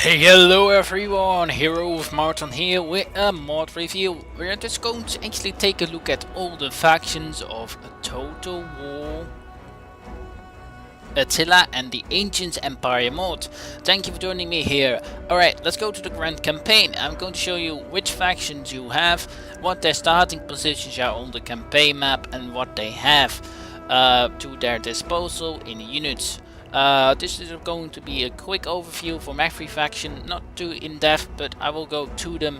Hello everyone, Hero of Martin here with a mod review. We're just going to actually take a look at all the factions of Total War, Attila and the Ancient Empire mod. Thank you for joining me here. Alright, let's go to the grand campaign. I'm going to show you which factions you have, what their starting positions are on the campaign map and what they have to their disposal in units. This is going to be a quick overview from every faction, not too in-depth, but I will go to them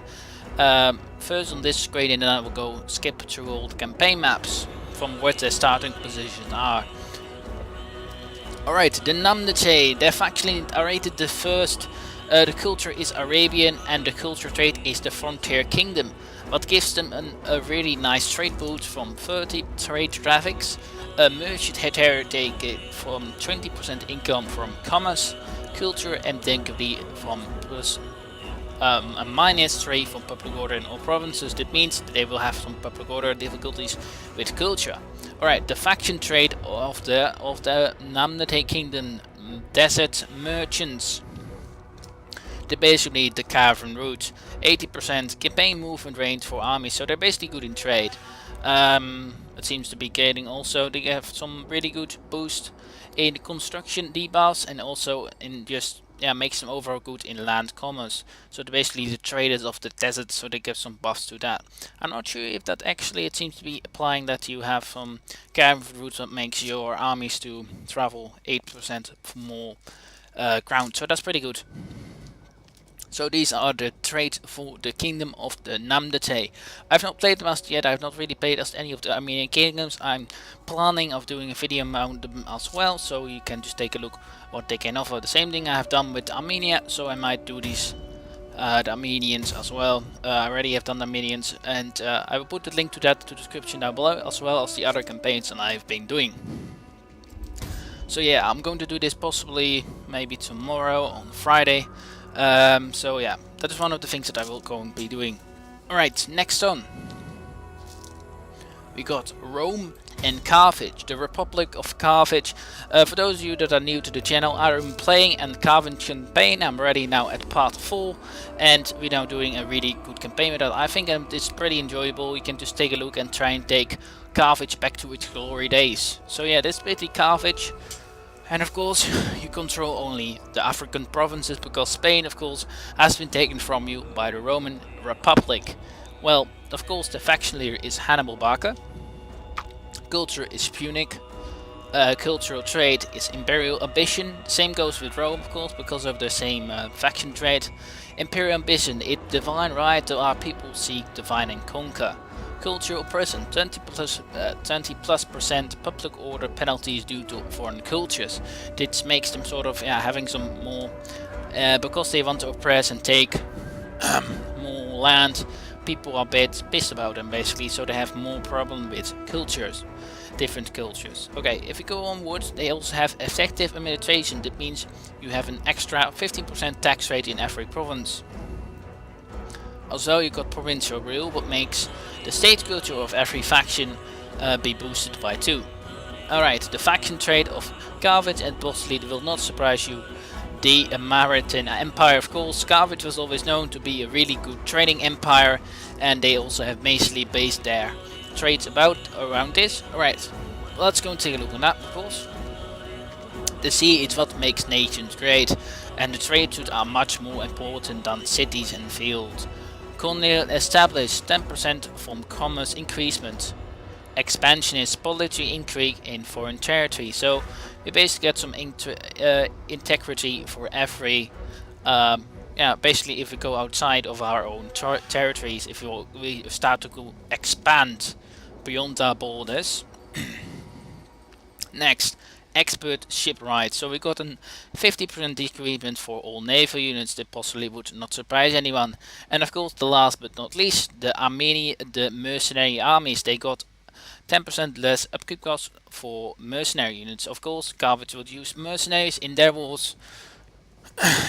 first on this screen and then I will go skip through all the campaign maps from what their starting positions are. Alright, the Nominees, their faction are rated the first. The culture is Arabian and the culture trait is the Frontier Kingdom. What gives them a really nice trade boost from 30 trade traffics, a merchant heritage from 20% income from commerce, culture and difficulty from plus a -3 from public order in all provinces. That means that they will have some public order difficulties with culture. Alright, the faction trade of the Nominees Kingdom, desert merchants. They're basically the caravan route, 80% campaign movement range for armies, so they're basically good in trade. It seems to be gaining also. They have some really good boost in construction debuffs and also in just makes them overall good in land commerce. So they're basically the traders of the desert, so they give some buffs to that. I'm not sure if that actually, it seems to be applying that you have some caravan routes that makes your armies to travel 8% more ground, so that's pretty good. So these are the trades for the Kingdom of the Nominees. I've not played them as yet, I've not really played as any of the Armenian kingdoms. I'm planning of doing a video on them as well, so you can just take a look what they can offer. The same thing I have done with Armenia, so I might do these the Armenians as well. I already have done the Armenians, and I will put the link to that to the description down below, as well as the other campaigns that I've been doing. So yeah, I'm going to do this possibly maybe tomorrow on Friday. So yeah, that is one of the things that I will go and be doing. Alright, next on. We got Rome and Carthage, the Republic of Carthage. For those of you that are new to the channel, I'm playing a Carthage campaign. I'm already now at part 4 and we're now doing a really good campaign with that. I think it's pretty enjoyable. You can just take a look and try and take Carthage back to its glory days. So yeah, this is basically Carthage. And of course, you control only the African provinces, because Spain, of course, has been taken from you by the Roman Republic. Well, of course, the faction leader is Hannibal. Culture is Punic. Cultural trait is Imperial Ambition. Same goes with Rome, of course, because of the same faction trait. Imperial Ambition, it divine right to our people seek, divine and conquer. Cultural present, 20+% public order penalties due to foreign cultures. This makes them sort of having some more, because they want to oppress and take more land. People are a bit pissed about them basically, so they have more problem with cultures, different cultures. Okay, if we go onwards, they also have effective administration. That means you have an extra 15% tax rate in every province. Also, you got provincial rule, what makes the state culture of every faction be boosted by 2. Alright, the faction trade of Carthage and possibly will not surprise you. The Maritime Empire, of course. Carthage was always known to be a really good trading empire, and they also have basically based their trades around this. Alright, let's go and take a look on that, of course. The sea is what makes nations great, and the trade routes are much more important than cities and fields. Colonial established, 10% from commerce increasement. Expansionist policy increase in foreign territory. So we basically get some integrity for every basically if we go outside of our own territories, if we start to expand beyond our borders. Next, expert ship rights. So we got a 50% decreasement for all naval units. That possibly would not surprise anyone. And of course, the last but not least, the Mercenary Armies. They got 10% less upkeep costs for mercenary units. Of course, Carthage would use mercenaries in their wars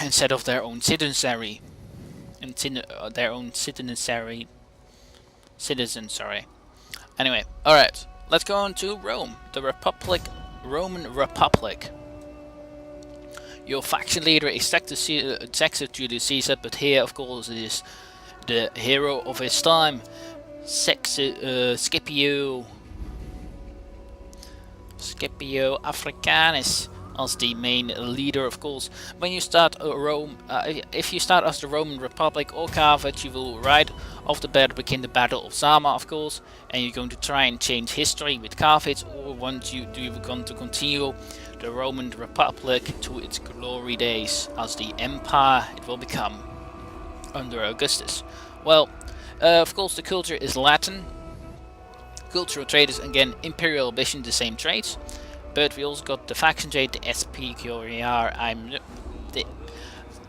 instead of their own citizenry. Citizens, sorry. Anyway, alright, let's go on to Rome, the Roman Republic. Your faction leader is Successor Caesar, but here of course it is the hero of his time, Scipio Africanus, as the main leader, of course. When you start Rome, if you start as the Roman Republic or Carthage, you will right off the bat begin the Battle of Zama, of course, and you're going to try and change history with Carthage, or want you want to continue the Roman Republic to its glory days as the empire it will become under Augustus. Well, of course the culture is Latin. Cultural trait is again imperial ambition, the same traits. But we also got the faction trait, the SPQR.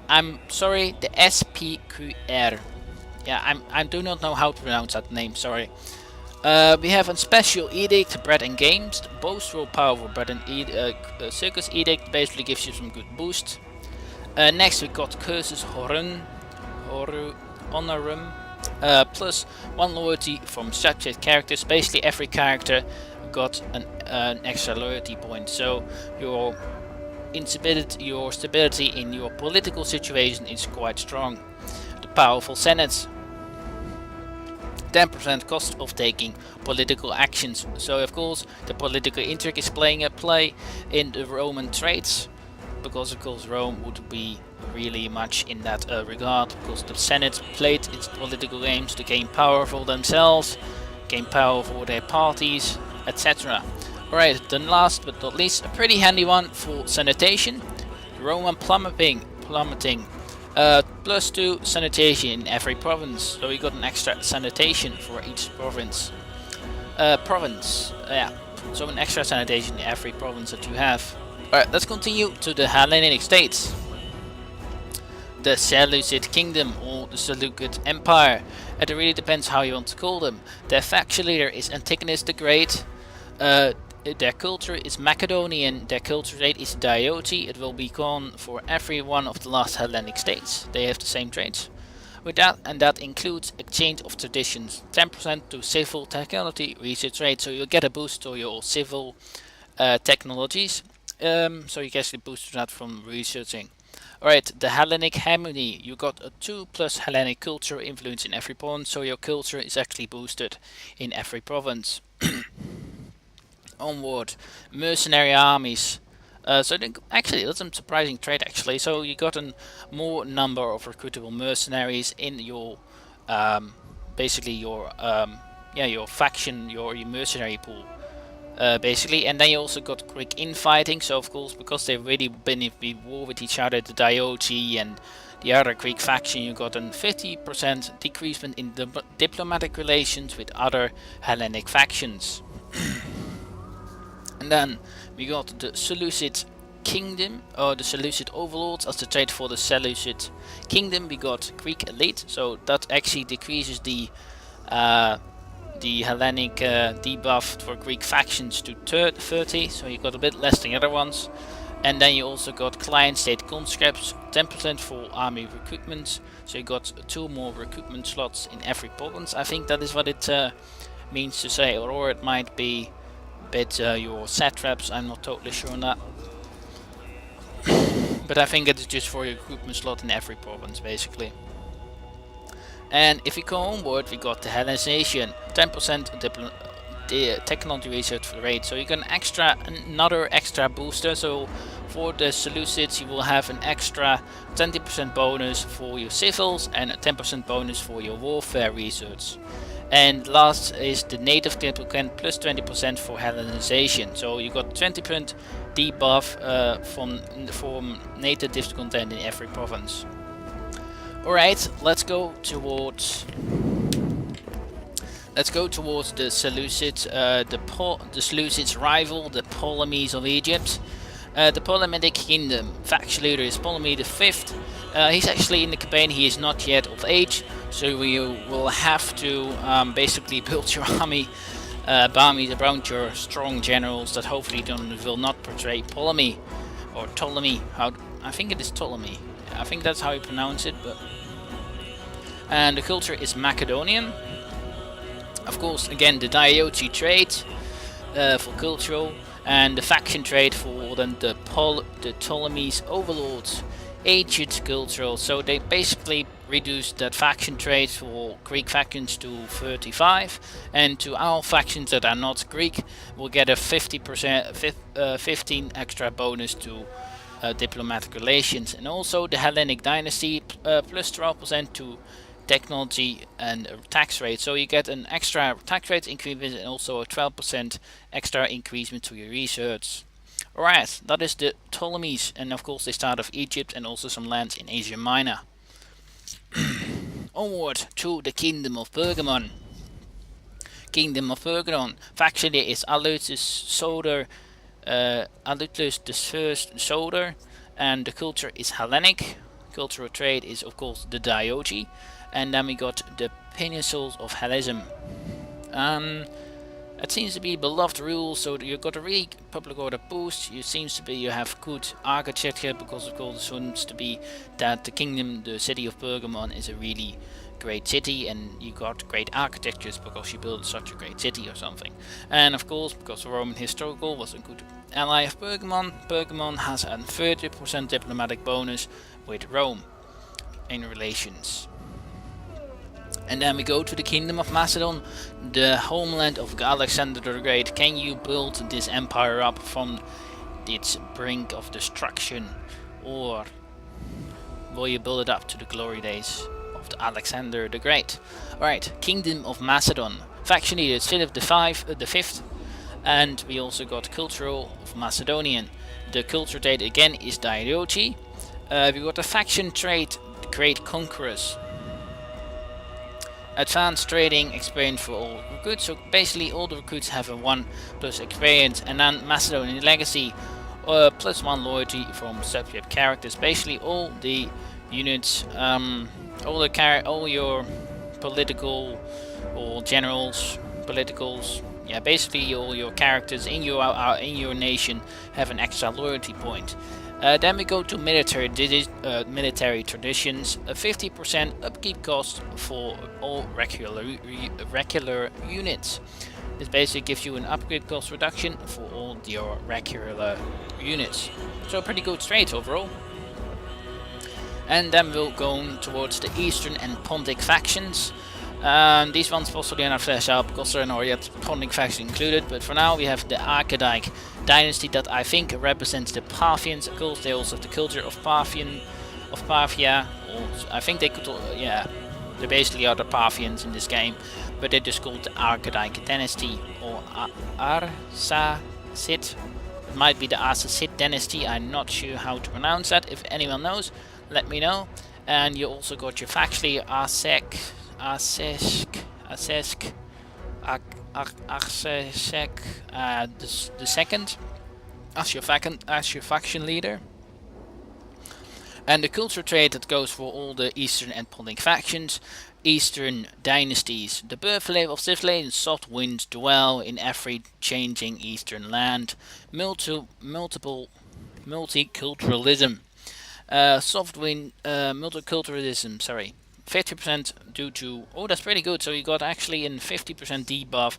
I'm sorry, the SPQR. Yeah, I do not know how to pronounce that name. Sorry. We have a special edict, bread and games. Boastful, powerful bread and circus edict basically gives you some good boost. Next we got curses honorum, plus 1 loyalty from subject characters. Basically every character got an extra loyalty point, so your stability in your political situation is quite strong. The powerful Senate, 10% cost of taking political actions, so of course the political intrigue is playing a play in the Roman traits, because of course Rome would be really much in that regard, because the Senate played its political games to gain power for themselves, gain power for their parties, etc. Alright, then last but not least, a pretty handy one for sanitation. Roman plummeting. Plus 2 sanitation in every province. So you got an extra sanitation for each province. Yeah. So an extra sanitation in every province that you have. Alright, let's continue to the Hellenic states. The Seleucid Kingdom or the Seleucid Empire. It really depends how you want to call them. Their faction leader is Antigonus the Great. Their culture is Macedonian, their culture rate is Dioti. It will be gone for every one of the last Hellenic states. They have the same traits. With that, and that includes exchange of traditions, 10% to civil technology research rate, so you'll get a boost to your civil technologies. So you get a boost to that from researching. Alright, the Hellenic Harmony. You got a 2+ Hellenic culture influence in every province, so your culture is actually boosted in every province. Onward, Mercenary Armies. Actually, that's a surprising trait actually. So you got a more number of recruitable mercenaries in your, basically your faction, your mercenary pool. Basically, and then you also got quick infighting. So of course, because they've really been in war with each other, the Dioti and the other Greek faction, you got a 50% decreasement in the diplomatic relations with other Hellenic factions. And then we got the Seleucid Kingdom, or the Seleucid Overlords as the trait for the Seleucid Kingdom. We got Greek Elite, so that actually decreases the Hellenic debuff for Greek factions to 30, so you got a bit less than the other ones. And then you also got Client State Conscripts, 10% for army recruitment, so you got 2 more recruitment slots in every province. I think that is what it means to say, or it might be bit your satraps, I'm not totally sure on that. But I think it's just for your recruitment slot in every province basically. And if we go onward, we got the Hellenization, 10% technology research rate, so you get another extra booster. So for the Seleucids you will have an extra 20% bonus for your civils and a 10% bonus for your warfare research. And last is the native content plus 20% for Hellenization. So you got 20% debuff from native content in every province. Alright, let's go towards the Seleucids, the Seleucids rival, the Ptolemies of Egypt. The Ptolemaic Kingdom, faction leader is Ptolemy V. He's actually in the campaign, he is not yet of age, so you will have to basically build your army around your strong generals that hopefully will not portray Ptolemy, or Ptolemy, I think it is Ptolemy, I think that's how you pronounce it. And the culture is Macedonian. Of course, again the Dioti trait for cultural. And the faction trait for them, the Ptolemies Overlords, aged cultural. So they basically reduced that faction trait for Greek factions to 35, and to our factions that are not Greek, we'll get a 15 extra bonus to diplomatic relations, and also the Hellenic dynasty plus 12% to technology and tax rate. So you get an extra tax rate increase and also a 12% extra increasement to your research. Alright, that is the Ptolemies, and of course they start off Egypt and also some lands in Asia Minor. Onward to the Kingdom of Berkman. Kingdom of Berkman. Faction leader is Alutus the first Soder, and the culture is Hellenic. Cultural trade is of course the Diogi, and then we got the Pencils of Heroism. It seems to be beloved rule, so you got a really public order boost. You have good architecture, because of course it seems to be that the kingdom, the city of Berkman, is a really great city, and you got great architectures because you built such a great city or something. And of course, because the Roman historical was a good ally of Berkman, Berkman has a 30% diplomatic bonus with Rome in relations. And then we go to the Kingdom of Macedon, the homeland of Alexander the Great. Can you build this empire up from its brink of destruction, or will you build it up to the glory days of Alexander the Great? Alright, Kingdom of Macedon. Faction leader is Philip the Fifth, and we also got cultural of Macedonian. The culture trait again is Diogi. We got a faction trait, Great Conquerors. Advanced trading experience for all recruits, so basically all the recruits have a 1+ experience, and then Macedonian legacy, +1 loyalty from subject characters. Basically all the units, all your political or generals, politicals, yeah, basically all your characters in your nation have an extra loyalty point. Then we go to military traditions, a 50% upkeep cost for all regular units. This basically gives you an upgrade cost reduction for all your regular units. So pretty good trade overall. And then we'll go towards the Eastern and Pontic factions. These ones possibly are not fleshed out because there are not yet Pontic factions included, but for now we have the Archaic dynasty that I think represents the Parthians. Of course, they also have the culture of Parthia. I think they could, yeah, they basically are the Parthians in this game, but they're just called the Archaic dynasty, or Arsacid. It might be the Arsacid dynasty. I'm not sure how to pronounce that. If anyone knows, let me know. And you also got your factory Arsec, the second as your faction leader. And the culture trait that goes for all the Eastern and Pontic factions. Eastern dynasties. The birthplace of civilization, soft winds dwell in every changing eastern land. Multiculturalism. Multiculturalism, sorry. 50% due to, oh, that's pretty good. So you got actually a 50% debuff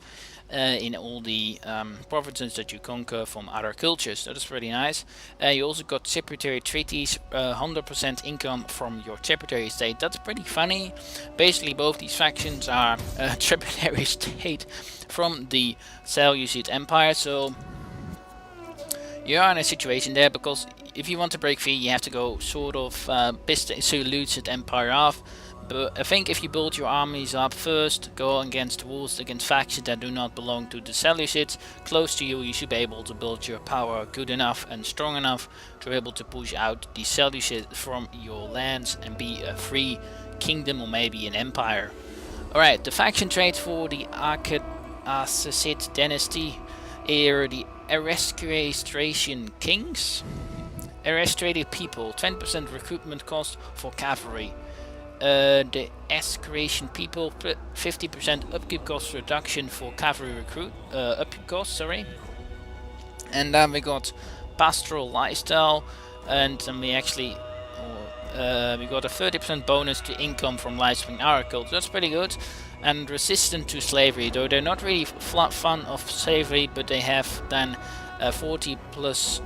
in all the provinces that you conquer from other cultures. That is pretty nice. You also got tributary treaties, 100% income from your tributary state. That's pretty funny. Basically, both these factions are a tributary state from the Seleucid Empire. So you are in a situation there, because if you want to break free, you have to go sort of piss the Seleucid Empire off. But I think if you build your armies up first, go against wars against factions that do not belong to the Seleucids close to you, you should be able to build your power good enough and strong enough to be able to push out the Seleucids from your lands and be a free kingdom or maybe an empire. Alright, the faction trait for the Arsacid dynasty are the Aristocration Kings. Aristocrated people, 20% recruitment cost for cavalry. The Escalation people, 50% upkeep cost reduction for cavalry upkeep cost, sorry. And then we got pastoral lifestyle, and then we actually we got a 30% bonus to income from livestream agriculture. That's pretty good. And resistant to slavery, though they're not really fun of slavery, but they have then 40 plus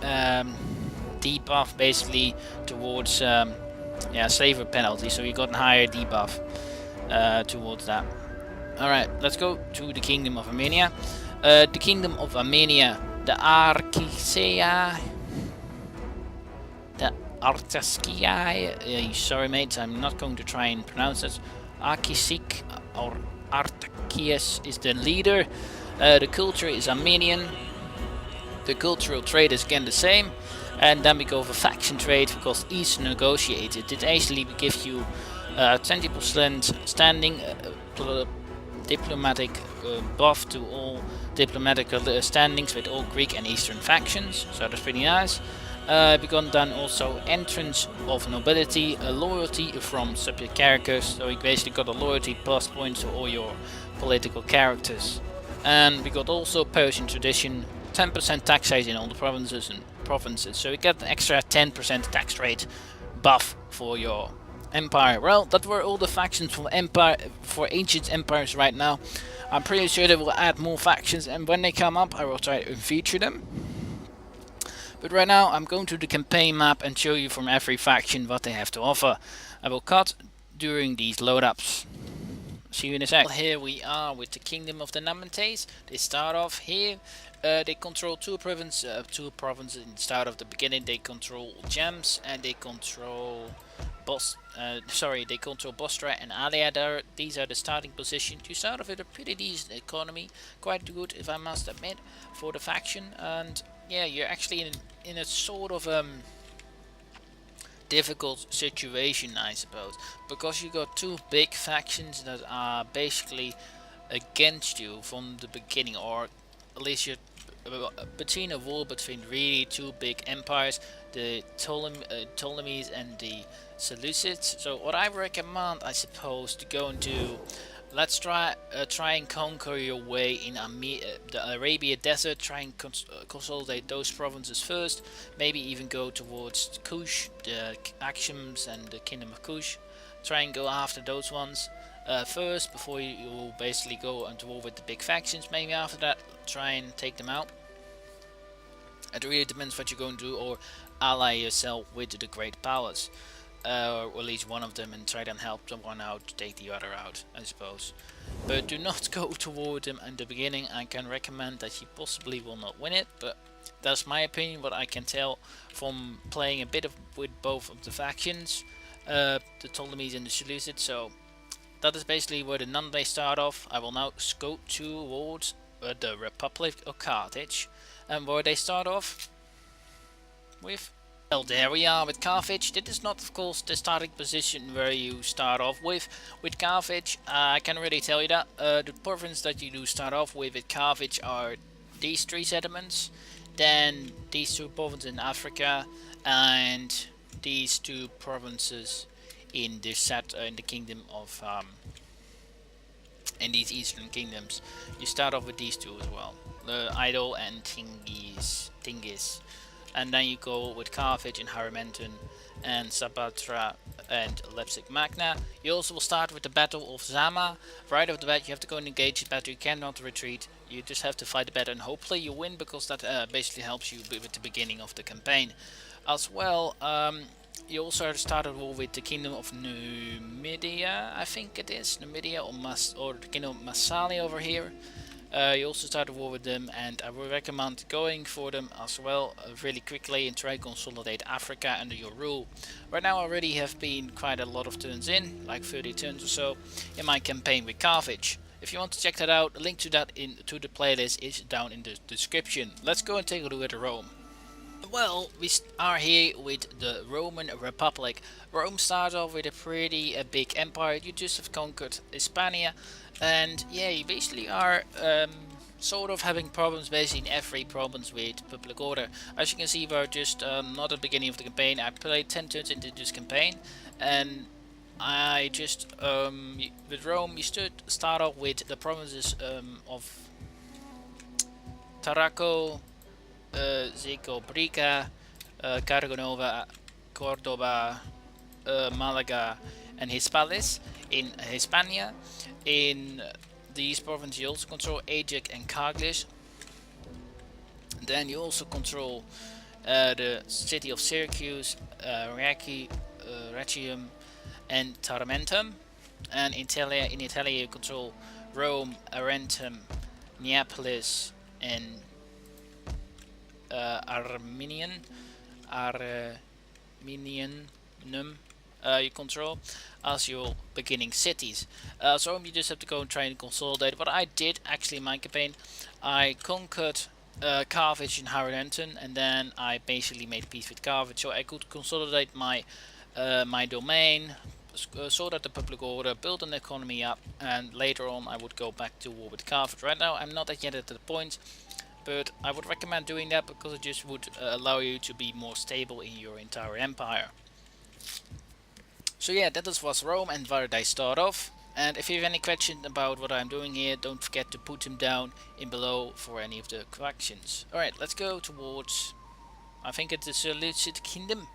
debuff basically towards yeah, slavery penalty, so you got a higher debuff towards that. Alright, let's go to the Kingdom of Armenia. The Kingdom of Armenia, the Artaskiai, sorry mates, I'm not going to try and pronounce it. Arkisik or Artakias is the leader. The culture is Armenian. The cultural trade is again the same. And then we go for faction trade because each negotiated. It actually gives you 20% standing, diplomatic buff to all diplomatic standings with all Greek and Eastern factions. So that's pretty nice. We got done also entrance of nobility, a loyalty from subject characters. So you basically got a loyalty plus points to all your political characters. And we got also Persian tradition, 10% tax rate in all the provinces. So you get an extra 10% tax rate buff for your empire. Well, that were all the factions for ancient empires right now. I'm pretty sure they will add more factions, and when they come up I will try to feature them. But right now I'm going to the campaign map and show you from every faction what they have to offer. I will cut during these load ups. See you in a sec. Well, here we are with the Kingdom of the Nominees. They start off here. They control two provinces in the start of the beginning. They control gems and they control they control Bostra and Alia. These are the starting positions. You start off with a pretty decent economy, quite good if I must admit, for the faction. And yeah, you're actually in a sort of difficult situation, I suppose, because you got two big factions that are basically against you from the beginning, or at least you're between a war between really two big empires, the Ptolemies and the Seleucids. So what I recommend, I suppose, to go and do, let's try and conquer your way in the Arabia Desert. Try and consolidate those provinces first. Maybe even go towards Kush, the Axioms and the Kingdom of Kush. Try and go after those ones first before you basically go into war with the big factions. Maybe after that try and take them out. It really depends what you're going to do, or ally yourself with the great powers. Or at least one of them, and try and help someone out to take the other out, I suppose. But do not go toward them in the beginning. I can recommend that you possibly will not win it, but that's my opinion, what I can tell from playing a bit with both of the factions, the Ptolemies and the Seleucids. So that is basically where the Nominees start off. I will now go towards the Republic of Carthage, and where they start off with. Well, there we are with Carthage. This is not, of course, the starting position where you start off with. With Carthage, I can really tell you that the province that you do start off with Carthage are these three settlements, then these two provinces in Africa, and these two provinces in the kingdom of in these eastern kingdoms. You start off with these two as well, the Idol and Tingis. And then you go with Carthage and Haramenton and Sabatra and Leipzig Magna. You also will start with the Battle of Zama. Right off the bat you have to go and engage the battle. You cannot retreat. You just have to fight the battle, and hopefully you win, because that basically helps you with the beginning of the campaign. As well, you also started with the Kingdom of Numidia, I think it is. Numidia or the Kingdom of Massalia over here. You also start a war with them, and I would recommend going for them as well really quickly and try to consolidate Africa under your rule. Right now I already have been quite a lot of turns in, like 30 turns or so, in my campaign with Carthage. If you want to check that out, a link to that to the playlist is down in the description. Let's go and take a look at Rome. Well, we are here with the Roman Republic. Rome starts off with a pretty big empire. You just have conquered Hispania, and yeah, you basically are sort of having problems basically in every province with public order. As you can see, we're just not at the beginning of the campaign. I played 10 turns into this campaign, and I just with Rome you start off with the provinces of Tarraco, Zecobrica, Cargonova, Cordoba, Malaga and Hispalis in Hispania. In these provinces you also control Ajax and Caglios. then you also control the city of Syracuse, Rhegium, and Tarentum. And in Italy you control Rome, Arentum, Neapolis, and Armenianum. You control as your beginning cities. So you just have to go and try and consolidate. What I did actually in my campaign, I conquered Carthage and Tarentum, and then I basically made peace with Carthage, so I could consolidate my my domain, sort out the public order, build an economy up, and later on I would go back to war with Carthage. Right now I'm not yet at the point, but I would recommend doing that because it just would allow you to be more stable in your entire empire. So yeah, that was Rome and where they start off. And if you have any questions about what I'm doing here, don't forget to put them down in below for any of the questions. Alright, let's go towards, I think it's the Seleucids Kingdom.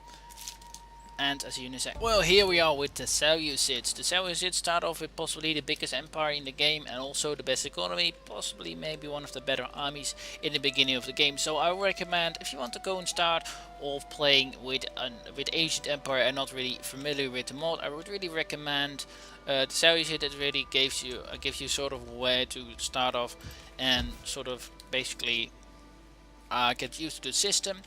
And as you say, well, here we are with the Seleucids. The Seleucids start off with possibly the biggest empire in the game and also the best economy, possibly maybe one of the better armies in the beginning of the game. So I recommend, if you want to go and start off playing with Ancient Empire and not really familiar with the mod, I would really recommend the Seleucids. It really gives you sort of where to start off and sort of basically get used to the system.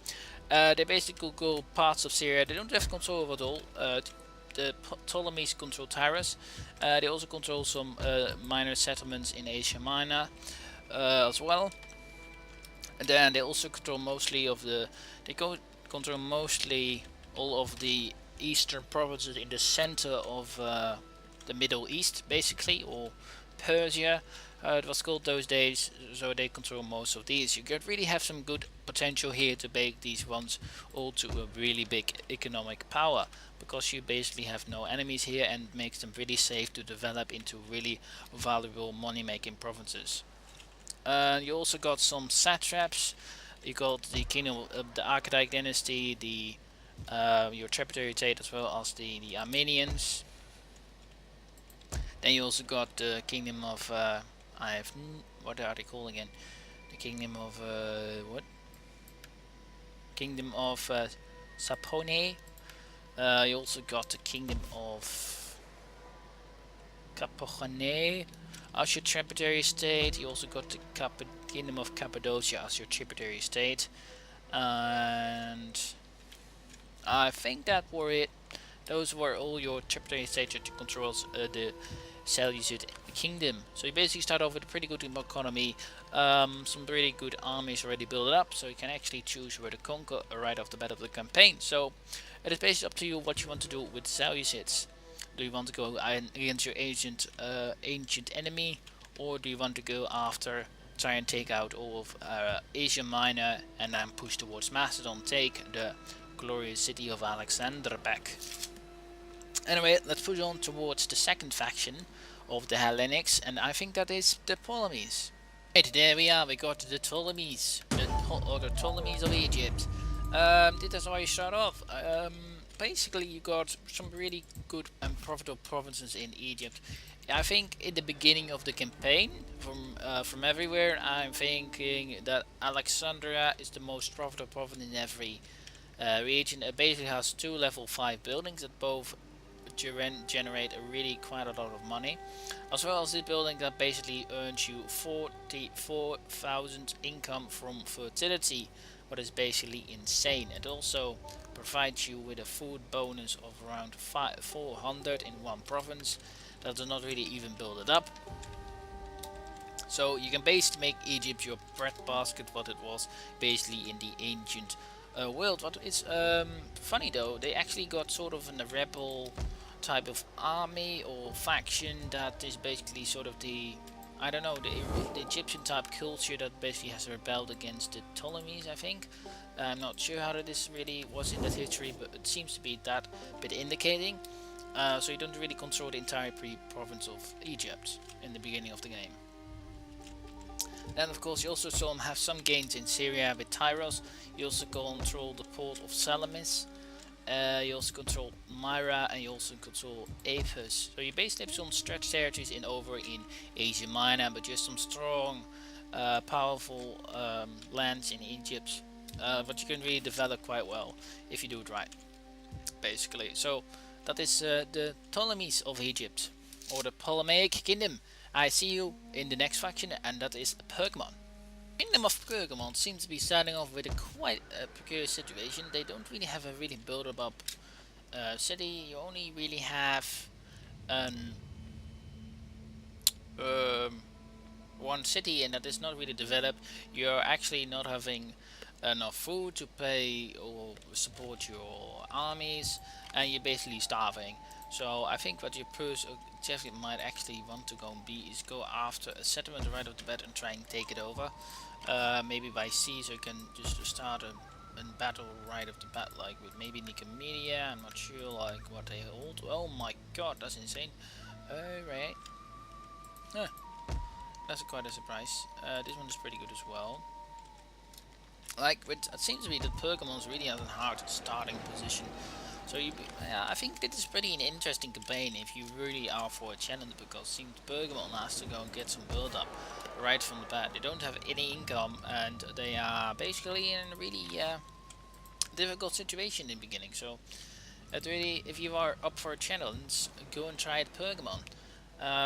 They basically go parts of Syria. They don't have control over it all. The Ptolemies control Tyrus. They also control some minor settlements in Asia Minor as well. And then they also control mostly of the. Control mostly all of the eastern provinces in the center of the Middle East, basically, or Persia. It was called those days, so they control most of these. You could really have some good potential here to make these ones all to a really big economic power, because you basically have no enemies here and makes them really safe to develop into really valuable money making provinces. You also got some satraps. You got the kingdom of the Archaic dynasty, the your tributary state, as well as the Armenians. Then you also got the kingdom of what are they called again? The kingdom of what? Kingdom of Sapone. You also got the kingdom of Capochane as your tributary state. You also got the kingdom of Cappadocia as your tributary state, and I think that were it. Those were all your tributary states that controls the Seleucid Kingdom. So you basically start off with a pretty good economy, some really good armies already built up, so you can actually choose where to conquer right off the bat of the campaign. So it is basically up to you what you want to do with Seleucids. Do you want to go against your ancient enemy, or do you want to go after, try and take out all of Asia Minor and then push towards Macedon, take the glorious city of Alexander back? Anyway, let's push on towards the second faction of the Hellenics, and I think that is the Ptolemies. Right, there we are, we got the Ptolemies, or the Ptolemies of Egypt. This is how you start off. Basically you got some really good and profitable provinces in Egypt. I think in the beginning of the campaign, from everywhere, I'm thinking that Alexandria is the most profitable province in every region. It basically has 2 level 5 buildings that both generate quite a lot of money, as well as this building that basically earns you 44,000 income from fertility, what is basically insane. It also provides you with a food bonus of around 400 in one province. That does not really even build it up. So you can basically make Egypt your breadbasket, what it was basically in the ancient world. What is funny though, they actually got sort of a rebel type of army or faction that is basically sort of the, I don't know, the Egyptian type culture that basically has rebelled against the Ptolemies, I think. I'm not sure how this really was in that history, but it seems to be that bit indicating. So you don't really control the entire province of Egypt in the beginning of the game. Then of course you also have some gains in Syria with Tyros. You also control the port of Salamis. You also control Myra, and you also control Ephesus. So you basically have some stretched territories over in Asia Minor, but just some strong powerful lands in Egypt, but you can really develop quite well if you do it right, basically. So that is the Ptolemies of Egypt, or the Ptolemaic Kingdom. I see you in the next faction, and that is Pergamon. Kingdom of Pergamon seems to be starting off with a quite precarious situation. They don't really have a really built up city. You only really have an one city, and that is not really developed. You're actually not having enough food to pay or support your armies, and you're basically starving. So I think what your objective might actually want to go and be is go after a settlement right off the bat and try and take it over. Maybe by sea, so you can just start a battle right off the bat, like with maybe Nicomedia. I'm not sure like what they hold. Oh my god, that's insane. Alright. Huh. That's quite a surprise. This one is pretty good as well. Like, it seems to be that Pergamon's really has a hard starting position. So I think this is pretty an interesting campaign if you really are for a challenge, because it seems Pergamon has to go and get some build up right from the bat. They don't have any income, and they are basically in a really difficult situation in the beginning. So really, if you are up for a challenge, go and try it Pergamon.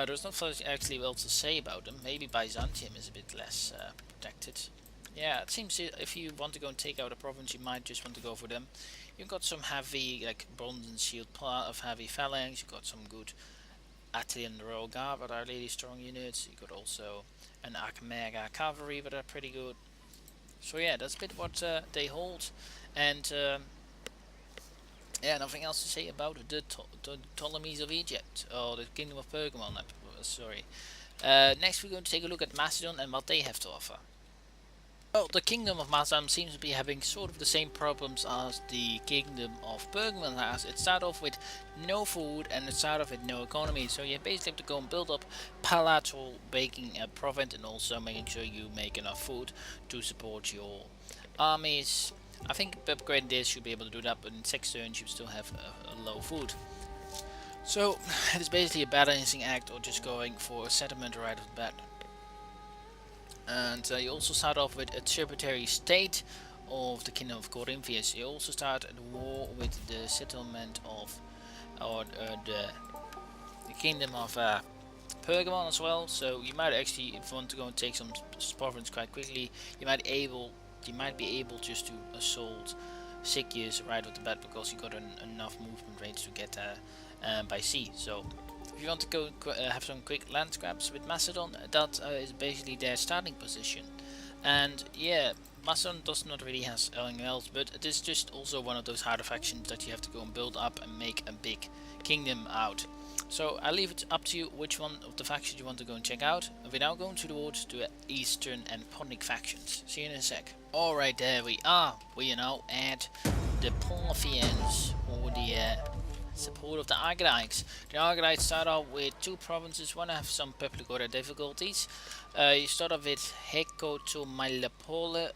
There's not much actually well to say about them. Maybe Byzantium is a bit less protected. Yeah, it seems if you want to go and take out a province, you might just want to go for them. You've got some heavy, like bronze and shield of heavy phalanx. You've got some good Attila and the Royal Guard, but are really strong units. You've got also an Armenia cavalry, but are pretty good. So yeah, that's a bit what they hold, and yeah, nothing else to say about the Ptolemies of Egypt, or the Kingdom of Pergamon. Sorry. Next, we're going to take a look at Macedon and what they have to offer. Well, the Kingdom of Masam seems to be having sort of the same problems as the Kingdom of Berkman has. It started off with no food, and it started off with no economy. So you basically have to go and build up palatal baking a province, and also making sure you make enough food to support your armies. I think upgrading this should be able to do that, but in 6 turns you still have a low food. So it is basically a balancing act, or just going for a settlement right off the bat. And you also start off with a tributary state of the Kingdom of Corinthians. You also start a war with the settlement of, or the Kingdom of Pergamon as well. So you might actually, if you want to go and take some province quite quickly, you might be able just to assault Sycius right off the bat, because you got enough movement range to get by sea. So if you want to go have some quick land grabs with Macedon, that is basically their starting position. And yeah, Macedon does not really have anything else, but it is just also one of those harder factions that you have to go and build up and make a big kingdom out. So I leave it up to you which one of the factions you want to go and check out. We're now going towards the Eastern and Punic factions. See you in a sec. Alright, there we are. We are now at the Parthians, or the support of the Argonauts. The Argonauts start off with 2 provinces. One have some public order difficulties. You start off with Hecotomylopolis.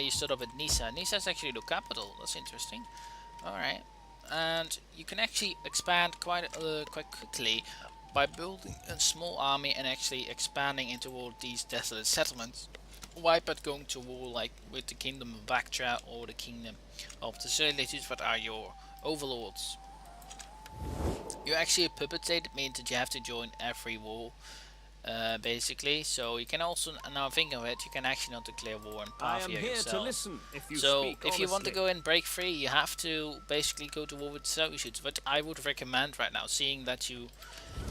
You start off with Nisa. Nisa is actually the capital. That's interesting. Alright. And you can actually expand quite quickly by building a small army and actually expanding into all these desolate settlements. Why but going to war like with the Kingdom of Bactria or the Kingdom of the Seleucids, that are your overlords. You're actually a puppet state. It means that you have to join every war, basically. So you can also, now think of it, you can actually not declare war in Parthia yourself. So if you want to go and break free, you have to basically go to war with Seleucids. But I would recommend right now, seeing that you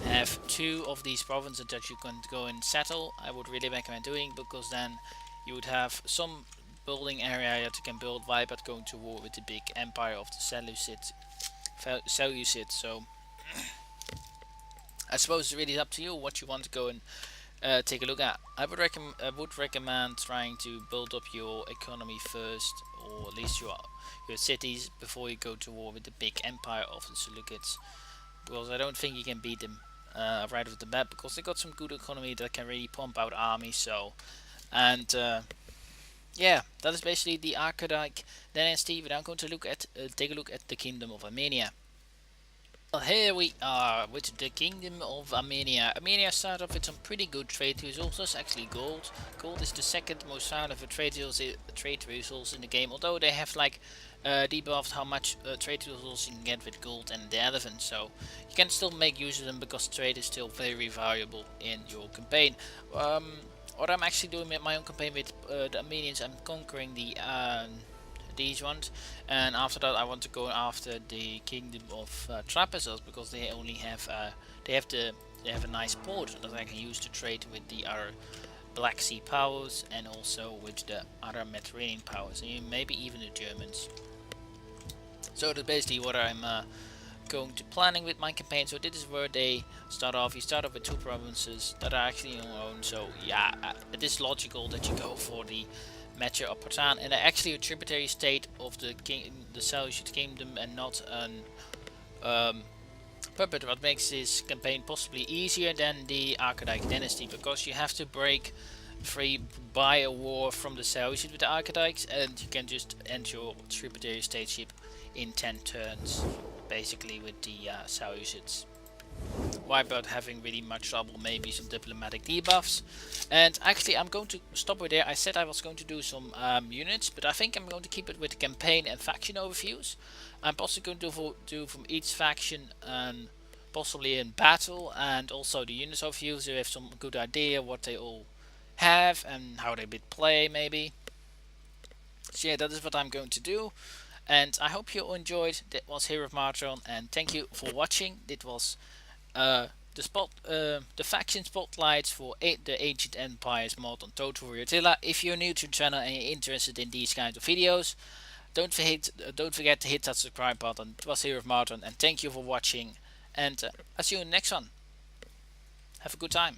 have 2 of these provinces that you can go and settle, I would really recommend doing, because then you would have some building area that you can build by, but going to war with the big empire of the Seleucids. So I suppose it's really up to you what you want to go and take a look at. I would recommend trying to build up your economy first, or at least your cities, before you go to war with the big empire of the Seleucids, because I don't think you can beat them right off the bat, because they got some good economy that can really pump out armies. So, and yeah, that is basically the Archaic dynasty. We're now going to take a look at the Kingdom of Armenia. Well, here we are with the Kingdom of Armenia. Armenia started off with some pretty good trade resources, actually gold. Gold is the second most valuable trade resource in the game, although they have like debuffed how much trade resources you can get with gold and the elephant, so you can still make use of them because trade is still very valuable in your campaign. What I'm actually doing with my own campaign with the Armenians, I'm conquering these ones, and after that I want to go after the kingdom of Trapezoids because they only have they have a nice port that I can use to trade with the other Black Sea powers and also with the other Mediterranean powers, and maybe even the Germans. So that's basically what I'm going to planning with my campaign. So this is where they start off. You start off with two provinces that are actually your own, so yeah, it is logical that you go for the Metra of Partan, and actually a tributary state of the Seleucids Kingdom and not an puppet, what makes this campaign possibly easier than the Archaic Dynasty, because you have to break free by a war from the Seleucids with the Archaics, and you can just end your tributary stateship in 10 turns, basically, with the Seleucids. Without having really much trouble, maybe some diplomatic debuffs. And actually I'm going to stop it there. I said I was going to do some units, but I think I'm going to keep it with the campaign and faction overviews. I'm also going to do from each faction and possibly in battle, and also the units overviews, so you have some good idea what they all have and how they bit play maybe. So yeah, that is what I'm going to do. And I hope you enjoyed. That was Hero of Martron, and thank you for watching. It was the faction spotlights for the Ancient Empires mod on Total War Attila. If you're new to the channel and you're interested in these kinds of videos, don't forget to hit that subscribe button. It was Hero of Martin, and thank you for watching. And I'll see you in the next one. Have a good time.